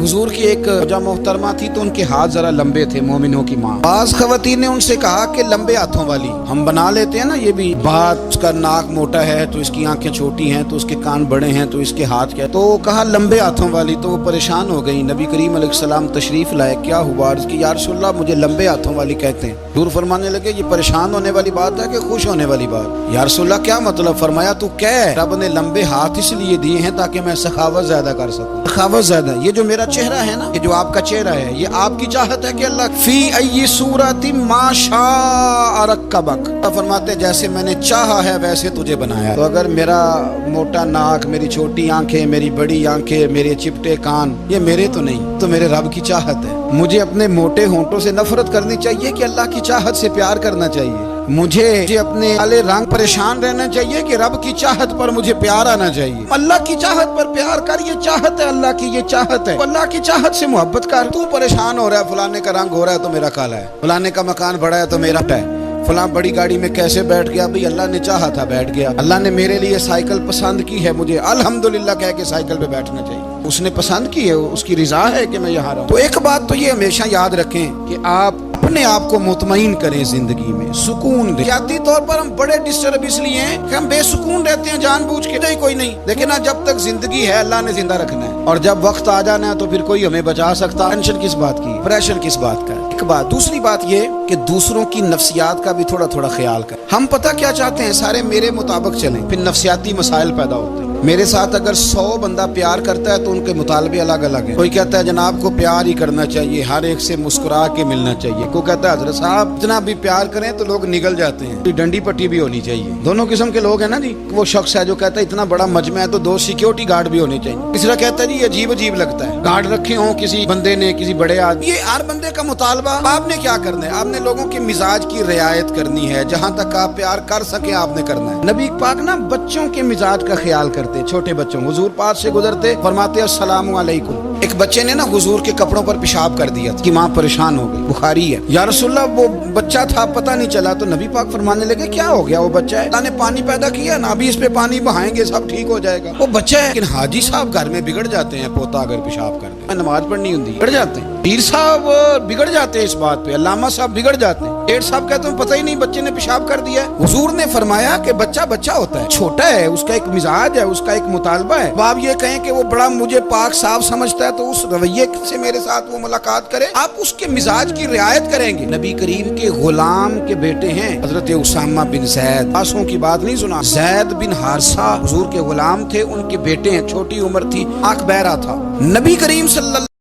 हुजूर की एक जब मोहतरमा थी तो उनके हाथ जरा लंबे थे, मोमिनों की माँ। बाज खवातीन ने उनसे कहा कि लंबे हाथों वाली, हम बना लेते हैं ना ये भी, बात का नाक मोटा है तो इसकी आंखें छोटी हैं तो उसके कान बड़े हैं तो इसके हाथ क्या, तो कहा लंबे हाथों वाली। तो वो परेशान हो गई। नबी करीम अलैहिस्सलाम तशरीफ लाए, क्या हुआ? अर्ज़ की या रसूलल्लाह मुझे लंबे हाथों वाली कहते हैं। दूर फरमाने लगे ये परेशान होने वाली बात है कि खुश होने वाली बात? या रसूलल्लाह क्या मतलब? फरमाया तू कह, रब ने लंबे हाथ इसलिए दिए हैं ताकि मैं सखावत ज्यादा कर सकूं। सखावत ज्यादा, ये जो मेरा चेहरा है ना, ये जो आपका चेहरा है, ये आपकी चाहत है कि अल्लाह फी अय्यि सूरति मा शाअ रक्कबक, फरमाते जैसे मैंने चाहा है वैसे तुझे बनाया। तो अगर मेरा मोटा नाक, मेरी छोटी आंखें, मेरी बड़ी आंखें, मेरे चिपटे कान, ये मेरे तो नहीं, तो मेरे रब की चाहत है। मुझे अपने मोटे होंठों से नफरत करनी चाहिए कि अल्लाह की चाहत से प्यार करना चाहिए? मुझे अपने काले रंग परेशान रहना चाहिए कि रब की चाहत पर मुझे प्यार आना चाहिए? अल्लाह की चाहत पर प्यार कर, ये चाहत है अल्लाह की, ये चाहत है। अल्लाह की चाहत से मोहब्बत कर। तू परेशान हो रहा है, फलाने का रंग हो रहा है तो मेरा काला है, फलाने का मकान बड़ा है तो मेरा है, फलां बड़ी गाड़ी में कैसे बैठ गया? भाई अल्लाह ने चाहा था बैठ गया। अल्लाह ने मेरे लिए साइकिल पसंद की है, मुझे अल्हम्दुलिल्लाह कह के साइकिल पे बैठना चाहिए। उसने पसंद की है, उसकी रिजा है कि मैं यहाँ रहूं। तो एक बात तो ये हमेशा याद रखें कि आप अपने आप को मुतमईन करें, जिंदगी में सुकून दें। जाती तौर पर हम बड़े डिस्टर्ब इसलिए हैं कि हम बेसुकून रहते हैं जानबूझ के, नहीं कोई नहीं, लेकिन जब तक जिंदगी है अल्लाह ने जिंदा रखना है, और जब वक्त आ जाना है तो फिर कोई हमें बचा सकता। टेंशन किस बात की, प्रेशर किस बात का? एक बात। दूसरी बात ये कि दूसरों की नफ्सियात का भी थोड़ा थोड़ा ख्याल करें। हम पता क्या चाहते हैं, सारे मेरे मुताबिक चलें, फिर नफ्सियाती मसाइल पैदा होते हैं। मेरे साथ अगर 100 बंदा प्यार करता है तो उनके मुतालबे अलग अलग हैं। कोई कहता है जनाब को प्यार ही करना चाहिए, हर एक से मुस्कुरा के मिलना चाहिए। कोई कहता है हजरत साहब जितना भी प्यार करें तो लोग निगल जाते हैं, डंडी पट्टी भी होनी चाहिए। दोनों किस्म के लोग हैं ना जी। वो शख्स है जो कहता है इतना बड़ा मजमा है तो 2 सिक्योरिटी गार्ड भी होने चाहिए। तीसरा कहता है जी अजीब अजीब लगता है, गार्ड रखे हों किसी बंदे ने, किसी बड़े आदमी। ये हर बंदे का मुतालबा। आपने क्या करना है? आपने लोगों के मिजाज की रियायत करनी है, जहाँ तक आप प्यार कर सके आपने करना है। नबी पाक ना बच्चों के मिजाज का ख्याल करते, छोटे बच्चों। हुजूर पास से गुजरते, फरमाते अस्सलामु अलैकुम। एक बच्चे ने ना हुजूर के कपड़ों पर पेशाब कर दिया, कि माँ परेशान हो गई, बुखारी है। या रसूलल्लाह वो बच्चा था, पता नहीं चला। तो नबी पाक फरमाने लगे क्या हो गया? वो बच्चा है, अल्लाह ने पानी पैदा किया ना, अभी इस पे पानी बहाएंगे सब ठीक हो जाएगा। वो बच्चा है। लेकिन हाजी साहब घर में बिगड़ जाते हैं, पोता अगर पेशाब कर दे, नमाज पढ़नी होती बिगड़ जाते हैं, पीर साहब बिगड़ जाते हैं इस बात पे, अल्लामा साहब बिगड़ जाते हैं, सेठ साहब कहते हैं पता ही नहीं बच्चे ने पेशाब कर दिया। हुजूर ने फरमाया कि बच्चा बच्चा होता है, छोटा है, उसका एक मिजाज है, उसका एक मुतालबा है। अब आप ये कहें कि वो बड़ा मुझे पाक साफ समझता है तो उस रवैये से मेरे साथ वो मुलाकात करे, आप उसके मिजाज की रियायत करेंगे। नबी करीम के गुलाम के बेटे हैं हजरत उसामा बिन जैद, आंसुओं की बात नहीं सुना, जैद बिन हारिसा हुजूर के गुलाम थे, उनके बेटे हैं, छोटी उम्र थी, आंख बह रहा था। नबी करीम सल्लल्लाहु